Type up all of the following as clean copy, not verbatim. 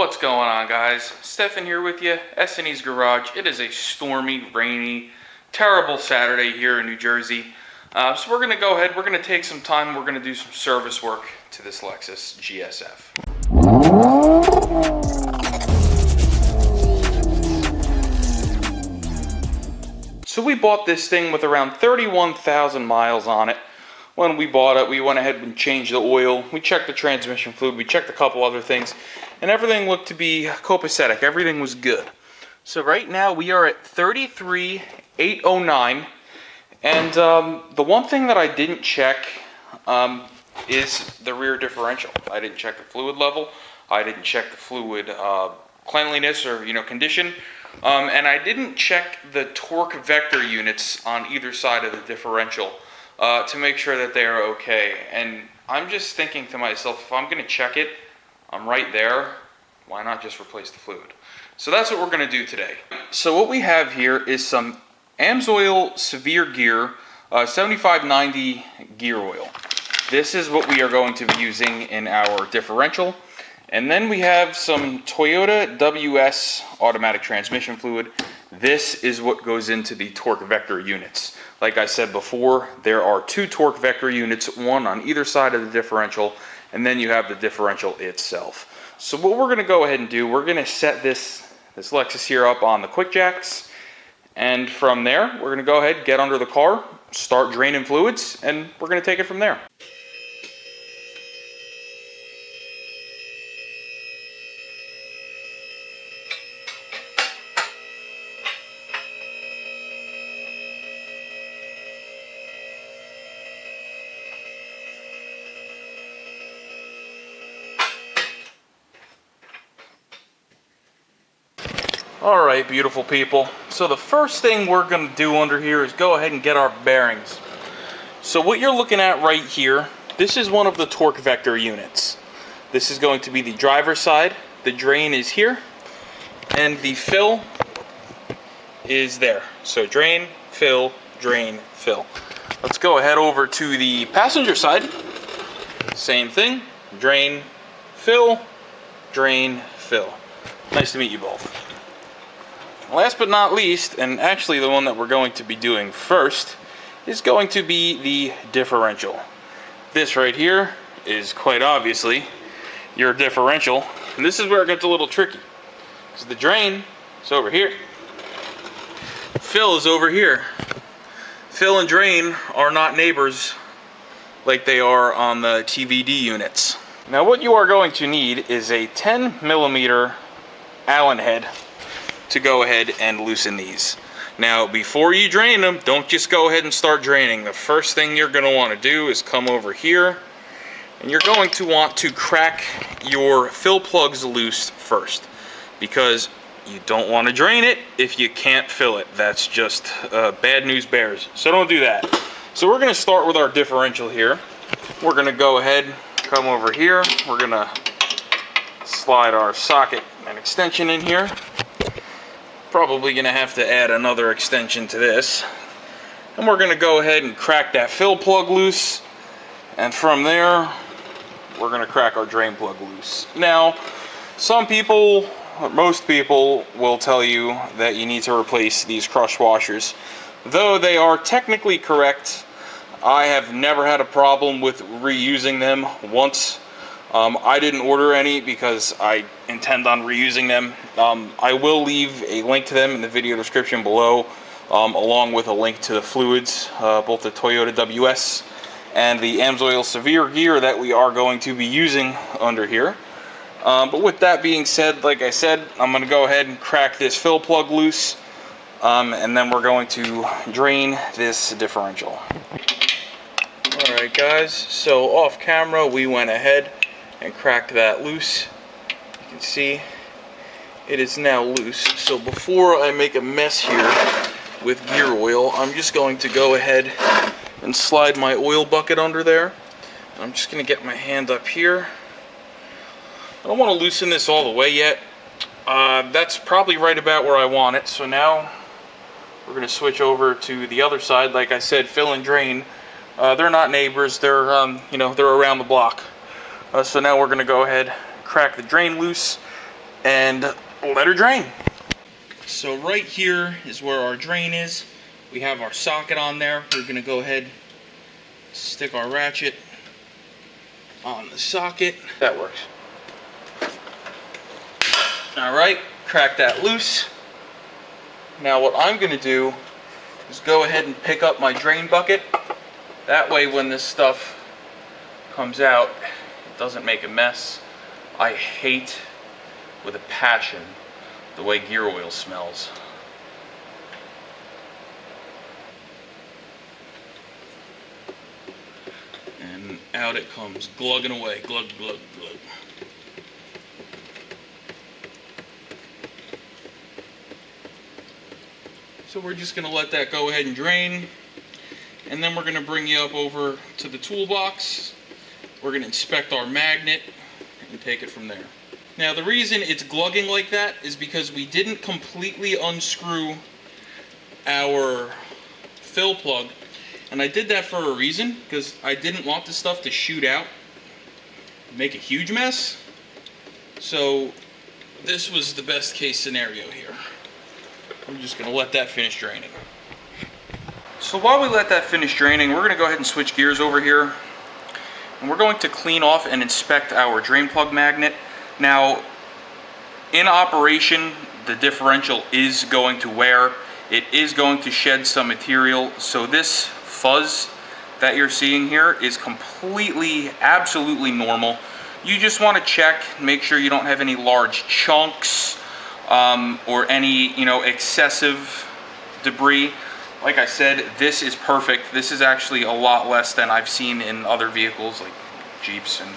What's going on, guys? Stefan here with you, S&E's Garage. It is a stormy, rainy, terrible Saturday here in New Jersey. So we're going to go ahead, we're going to take some time, we're going to do some service work to this Lexus GS-F. So we bought this thing with around 31,000 miles on it. When we bought it, we went ahead and changed the oil. We checked the transmission fluid. We checked a couple other things. And everything looked to be copacetic. Everything was good. So right now we are at 33,809. And the one thing that I didn't check is the rear differential. I didn't check the fluid level. I didn't check the fluid cleanliness or condition. And I didn't check the torque vector units on either side of the differential. To make sure that they are okay. And I'm just thinking to myself, if I'm going to check it, I'm right there, why not just replace the fluid? So that's what we're going to do today. So what we have here is some AMSOIL Severe Gear 7590 gear oil. This is what we are going to be using in our differential. And then we have some Toyota WS automatic transmission fluid. This is what goes into the torque vector units. Like I said before, there are two torque vector units, one on either side of the differential, and then you have the differential itself. So what we're going to go ahead and do, we're going to set this Lexus here up on the quickjacks, and from there, we're going to go ahead, get under the car, start draining fluids, and we're going to take it from there. Alright, beautiful people. So the first thing we're going to do under here is go ahead and get our bearings. So what you're looking at right here, this is one of the torque vector units. This is going to be the driver's side. The drain is here, and the fill is there. So drain, fill, drain, fill. Let's go ahead over to the passenger side. Same thing. Drain, fill, drain, fill. Nice to meet you both. Last but not least, and actually the one that we're going to be doing first, is going to be the differential. This right here is quite obviously your differential, and this is where it gets a little tricky, because the drain is over here, fill is over here. Fill and drain are not neighbors like they are on the TVD units. Now what you are going to need is a 10mm Allen head to go ahead and loosen these. Now before you drain them, don't just go ahead and start draining. The first thing you're going to want to do is come over here, and you're going to want to crack your fill plugs loose first, because you don't want to drain it if you can't fill it. That's just bad news bears, so don't do that. So we're going to start with our differential here. We're going to go ahead, come over here, we're going to slide our socket and extension in here. Probably going to have to add another extension to this. And we're going to go ahead and crack that fill plug loose. And from there, we're going to crack our drain plug loose. Now, some people, or most people, will tell you that you need to replace these crush washers. Though they are technically correct, I have never had a problem with reusing them once. I didn't order any because I intend on reusing them. I will leave a link to them in the video description below, along with a link to the fluids, both the Toyota WS and the AMSOIL Severe Gear that we are going to be using under here. But with that being said, like I said, I'm going to go ahead and crack this fill plug loose, and then we're going to drain this differential. Alright guys, so off camera we went ahead and cracked that loose. You can see it is now loose. So before I make a mess here with gear oil, I'm just going to go ahead and slide my oil bucket under there. I'm just going to get my hand up here. I don't want to loosen this all the way yet. That's probably right about where I want it. So now we're going to switch over to the other side. Like I said, fill and drain. They're not neighbors. They're they're around the block. So now we're going to go ahead, crack the drain loose, and let her drain. So right here is where our drain is. We have our socket on there. We're going to go ahead, stick our ratchet on the socket. That works. Alright, crack that loose. Now what I'm going to do is go ahead and pick up my drain bucket. That way when this stuff comes out, it doesn't make a mess. I hate with a passion the way gear oil smells. And out it comes, glugging away, glug, glug, glug. So we're just going to let that go ahead and drain, and then we're going to bring you up over to the toolbox. We're going to inspect our magnet and take it from there. Now the reason it's glugging like that is because we didn't completely unscrew our fill plug, and I did that for a reason, because I didn't want the stuff to shoot out, make a huge mess. So this was the best case scenario here. I'm just going to let that finish draining. So while we let that finish draining, we're going to go ahead and switch gears over here. And we're going to clean off and inspect our drain plug magnet. Now, in operation, the differential is going to wear. It is going to shed some material. So this fuzz that you're seeing here is completely, absolutely normal. You just want to check, make sure you don't have any large chunks, or any, excessive debris. Like I said, this is perfect. This is actually a lot less than I've seen in other vehicles like Jeeps and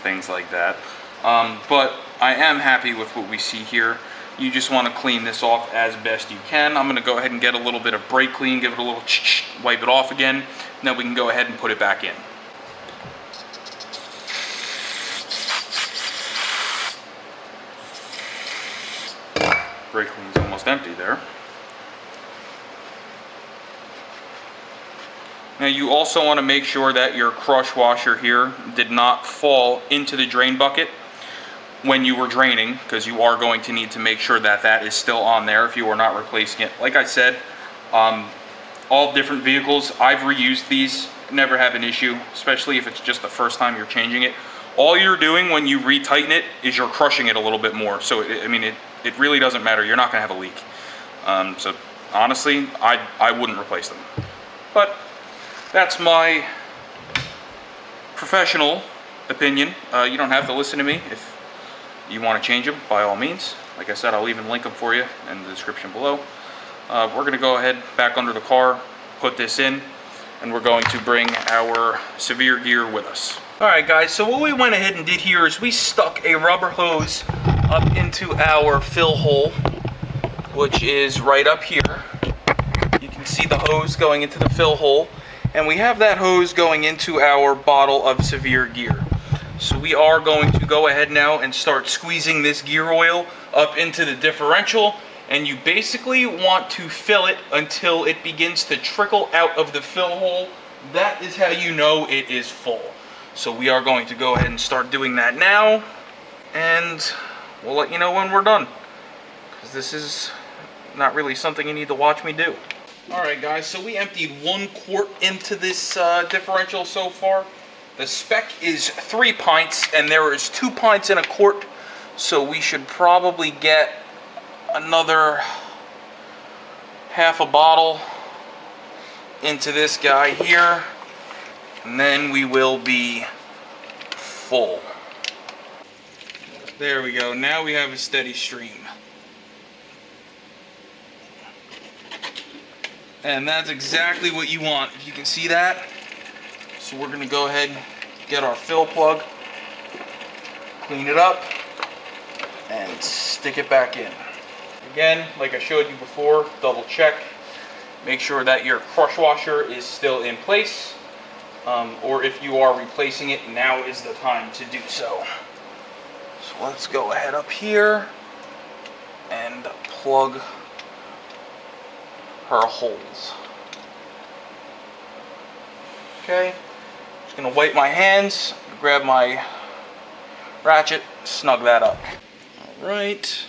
things like that. But I am happy with what we see here. You just want to clean this off as best you can. I'm going to go ahead and get a little bit of brake clean, give it a little wipe it off again, and then we can go ahead and put it back in. Brake clean's almost empty there. Now you also want to make sure that your crush washer here did not fall into the drain bucket when you were draining, because you are going to need to make sure that that is still on there if you are not replacing it. Like I said, all different vehicles, I've reused these, never have an issue, especially if it's just the first time you're changing it. All you're doing when you retighten it is you're crushing it a little bit more. So it really doesn't matter. You're not going to have a leak. So honestly, I wouldn't replace them. But that's my professional opinion. You don't have to listen to me. If you want to change them, by all means. Like I said, I'll even link them for you in the description below. We're going to go ahead back under the car, put this in, and we're going to bring our severe gear with us. Alright guys, so what we went ahead and did here is we stuck a rubber hose up into our fill hole, which is right up here. You can see the hose going into the fill hole, and we have that hose going into our bottle of severe gear. So we are going to go ahead now and start squeezing this gear oil up into the differential, and you basically want to fill it until it begins to trickle out of the fill hole. That is how you know it is full. So we are going to go ahead and start doing that now, and we'll let you know when we're done, because this is not really something you need to watch me do. Alright guys, so we emptied 1 quart into this differential so far. The spec is 3 pints, and there is 2 pints in a quart, so we should probably get another half a bottle into this guy here, and then we will be full. There we go. Now we have a steady stream. And that's exactly what you want. You can see that. So we're going to go ahead and get our fill plug, clean it up, and stick it back in. Again, like I showed you before, double check. Make sure that your crush washer is still in place. Or if you are replacing it, now is the time to do so. So let's go ahead up here and plug her holes. Okay, just gonna wipe my hands, grab my ratchet, snug that up. Alright,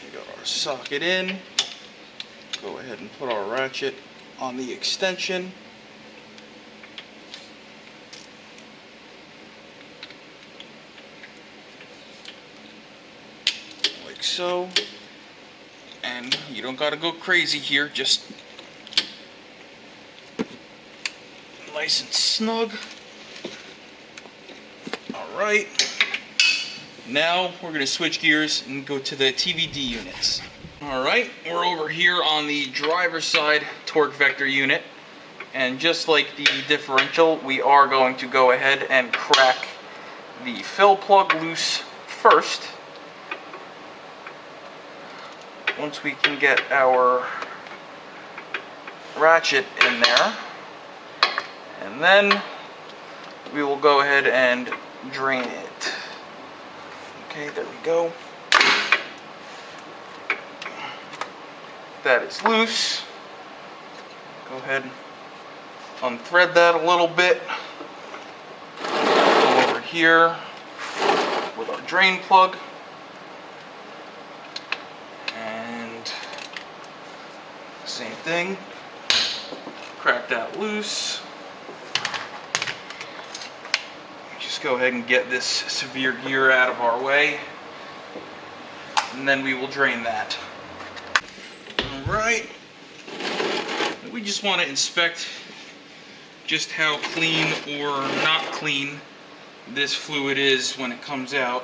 we got our socket in. Go ahead and put our ratchet on the extension. Like so. And you don't gotta go crazy here, just nice and snug. Alright. Now we're going to switch gears and go to the TVD units. Alright, we're over here on the driver's side torque vector unit. And just like the differential, we are going to go ahead and crack the fill plug loose first. Once we can get our ratchet in there. And then we will go ahead and drain it. Okay, there we go. That is loose. Go ahead and unthread that a little bit. Go over here with our drain plug. And same thing. Crack that loose. Just go ahead and get this severe gear out of our way, and then we will drain that. Alright, we just want to inspect just how clean or not clean this fluid is when it comes out.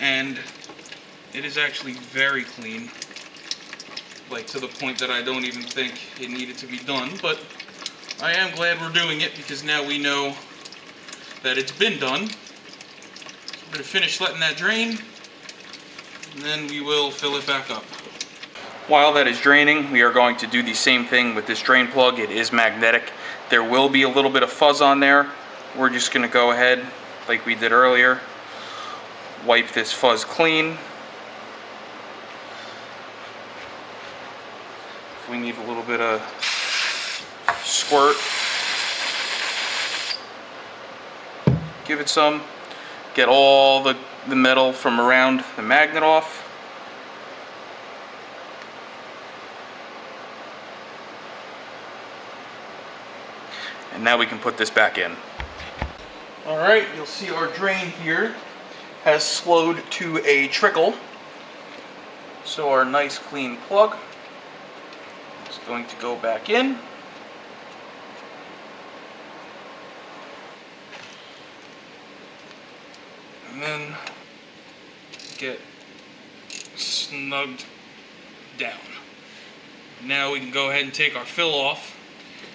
And it is actually very clean, like to the point that I don't even think it needed to be done, but I am glad we're doing it because now we know that it's been done. We're going to finish letting that drain, and then we will fill it back up. While that is draining, we are going to do the same thing with this drain plug. It is magnetic. There will be a little bit of fuzz on there. We're just going to go ahead, like we did earlier, wipe this fuzz clean. If we need a little bit of squirt, give it some. Get all the metal from around the magnet off. And now we can put this back in. Alright, you'll see our drain here has slowed to a trickle. So our nice clean plug is going to go back in. And then get snugged down. Now we can go ahead and take our fill off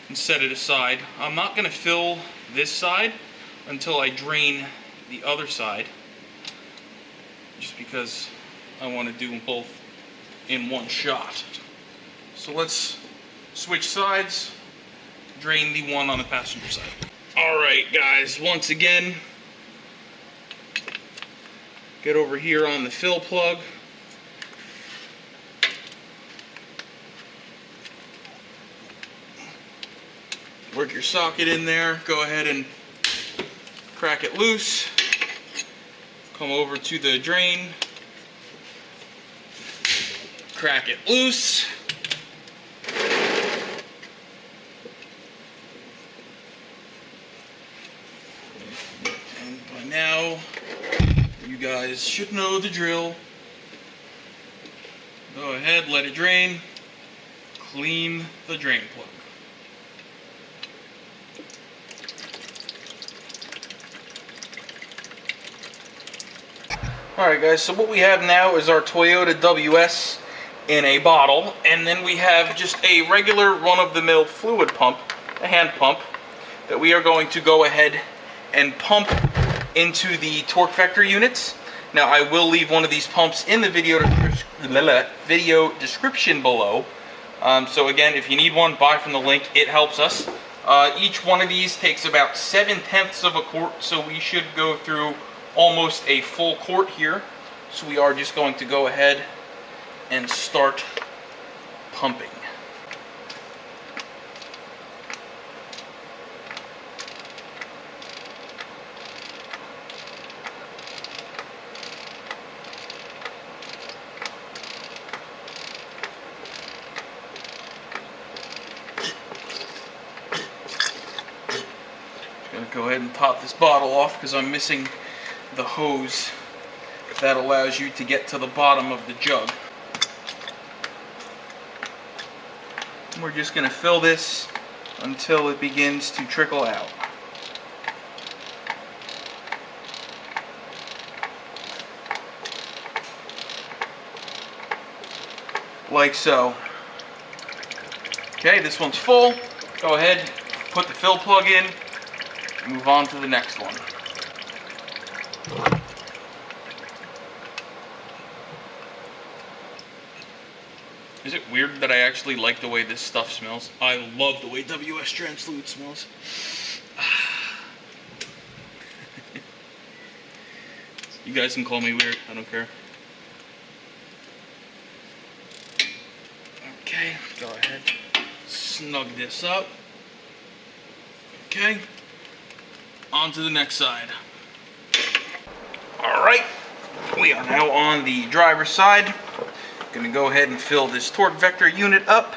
and set it aside. I'm not going to fill this side until I drain the other side, just because I want to do them both in one shot. So let's switch sides, drain the one on the passenger side. Alright guys, once again, get over here on the fill plug. Work your socket in there, go ahead and crack it loose. Come over to the drain, crack it loose. And by now, you guys should know the drill. Go ahead, let it drain, clean the drain plug. Alright guys, so what we have now is our Toyota WS in a bottle, and then we have just a regular run-of-the-mill fluid pump, a hand pump, that we are going to go ahead and pump into the torque vector units. Now I will leave one of these pumps in the video description below. So again, if you need one, buy from the link, it helps us. Each one of these takes about 7/10 of a quart, so we should go through almost a full quart here. So we are just going to go ahead and start pumping. Gonna go ahead and top this bottle off because I'm missing the hose that allows you to get to the bottom of the jug. We're just gonna fill this until it begins to trickle out. Like so. Okay, this one's full. Go ahead, put the fill plug in, move on to the next one. Is it weird that I actually like the way this stuff smells? I love the way WS Trans Fluid smells. You guys can call me weird, I don't care. Okay, go ahead, snug this up. Okay, on to the next side. Alright, we are now on the driver's side. Gonna go ahead and fill this torque vector unit up.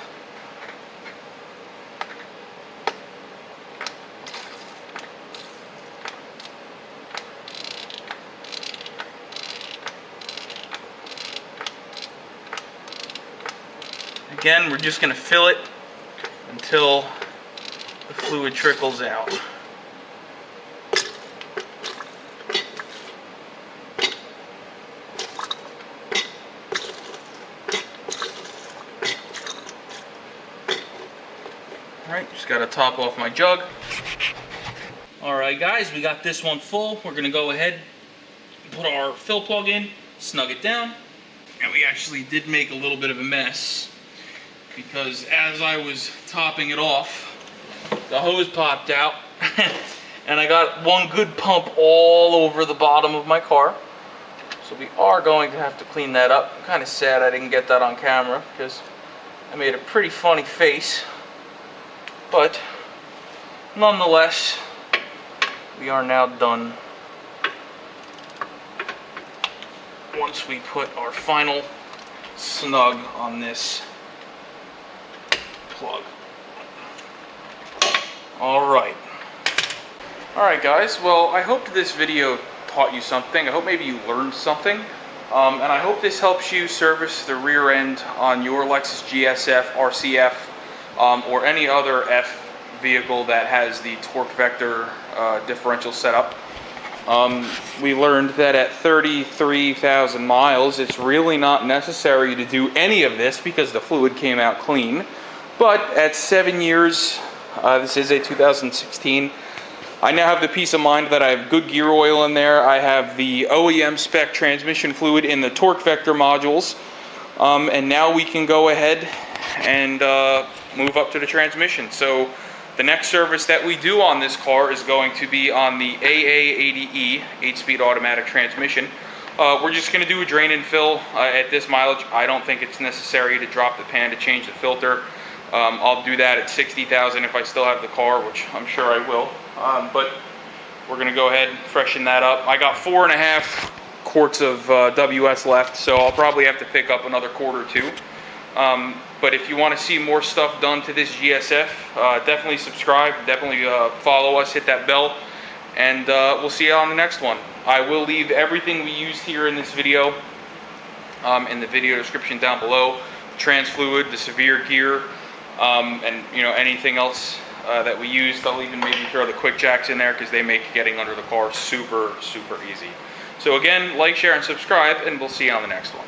Again, we're just gonna fill it until the fluid trickles out. Alright, just got to top off my jug. Alright guys, we got this one full. We're going to go ahead and put our fill plug in, snug it down. And we actually did make a little bit of a mess because as I was topping it off, the hose popped out and I got one good pump all over the bottom of my car. So we are going to have to clean that up. I'm kind of sad I didn't get that on camera because I made a pretty funny face. But nonetheless, we are now done. Once we put our final snug on this plug. Alright guys, well I hope this video taught you something. I hope maybe you learned something. And I hope this helps you service the rear end on your Lexus GS-F, RCF, or any other F vehicle that has the torque vector differential setup. We learned that at 33,000 miles, it's really not necessary to do any of this because the fluid came out clean. But at 7 years, this is a 2016, I now have the peace of mind that I have good gear oil in there. I have the OEM spec transmission fluid in the torque vector modules. And now we can go ahead and move up to the transmission. So the next service that we do on this car is going to be on the AA80E 8-speed automatic transmission. We're just going to do a drain and fill at this mileage. I don't think it's necessary to drop the pan to change the filter. I'll do that at 60,000 if I still have the car, which I'm sure I will. But we're going to go ahead and freshen that up. I got 4.5 quarts of WS left, so I'll probably have to pick up another quart or two. But if you want to see more stuff done to this GS-F, definitely subscribe, definitely follow us, hit that bell, and we'll see you on the next one. I will leave everything we used here in this video in the video description down below. Trans fluid, the severe gear, and anything else that we used. I'll even maybe throw the quickjacks in there because they make getting under the car super, super easy. So again, like, share, and subscribe, and we'll see you on the next one.